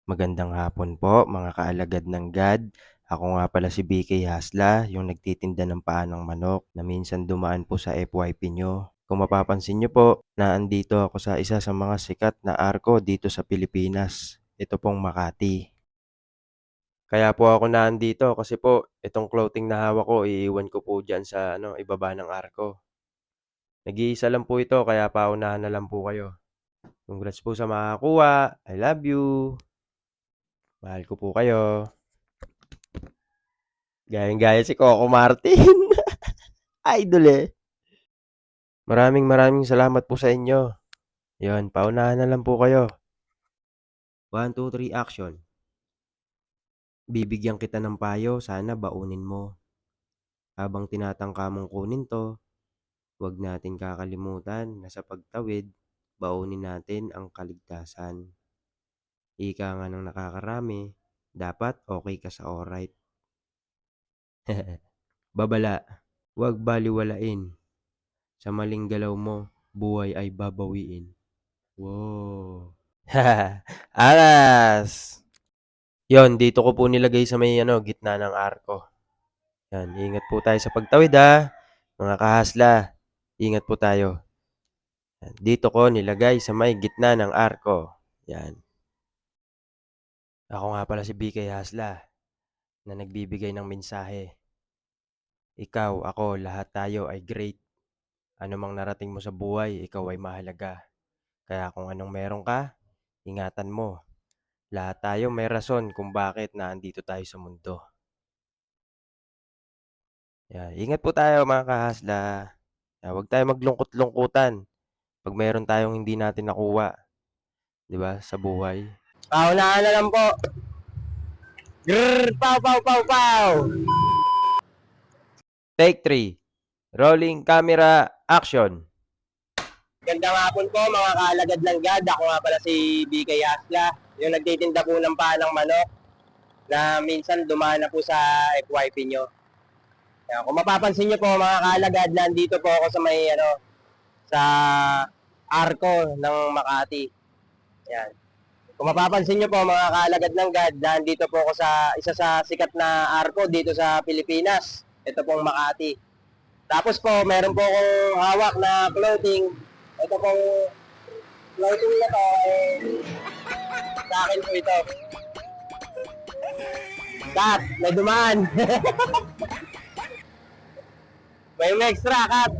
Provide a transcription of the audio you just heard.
Magandang hapon po mga kaalagad ng God. Ako nga pala si BK Hasla, yung nagtitinda ng paa ng manok na minsan dumaan po sa FYP nyo. Kung mapapansin nyo po, naandito ako sa isa sa mga sikat na arko dito sa Pilipinas. Ito pong Makati. Kaya po ako naandito kasi po itong clothing na hawak ko iiwan ko po dyan sa ibaba ng arko. Nag-iisa lang po ito kaya paunahan na lang po kayo. Congrats po sa makakuha. I love you. Mahal ko po kayo. Gayang-gaya si Coco Martin. Idol eh. Maraming salamat po sa inyo. Yun, paunahan na lang po kayo. 1, 2, 3, action. Bibigyan kita ng payo, sana baunin mo. Habang tinatangka mong kunin to, huwag natin kakalimutan na sa pagtawid, baunin natin ang kaligtasan. Ika nga ng nakakarami, dapat okay ka sa alright. Babala, huwag baliwalain. Sa maling galaw mo, buhay ay babawiin. Wow. Alas! Yon, dito ko po nilagay sa may gitna ng arko. Yan, ingat po tayo sa pagtawid ha. Mga kahasla, ingat po tayo. Yan, dito ko nilagay sa may gitna ng arko. Yan. Ako nga pala si BK Hasla na nagbibigay ng mensahe. Ikaw, ako, lahat tayo ay great. Ano mang narating mo sa buhay, ikaw ay mahalaga. Kaya kung anong meron ka, ingatan mo. Lahat tayo may rason kung bakit naandito tayo sa mundo. Yan, ingat po tayo mga kahasla. Yan, huwag tayo maglungkot-lungkutan pag meron tayong hindi natin nakuha, 'di ba, sa buhay. Paunahan na lang po. Grrr, pow, pow, pow, pow. Take 3. Rolling camera, action. Gandang hapon po mga kaalagad ng God. Ako nga pala si BK Asla, yung nagtitinda po ng palang manok na minsan dumaan na po sa FYP nyo. Yan, kung mapapansin nyo po mga kaalagad, nandito po ako sa may sa Arco ng Makati. Yan. Kung mapapansin nyo po mga kaalagad ng God, nandito po ako sa isa sa sikat na Arco dito sa Pilipinas. Ito pong Makati. Tapos po, meron po akong hawak na clothing. Ito pong clothing na to, sa akin po ito. Kat, may dumaan. May extra, Kat.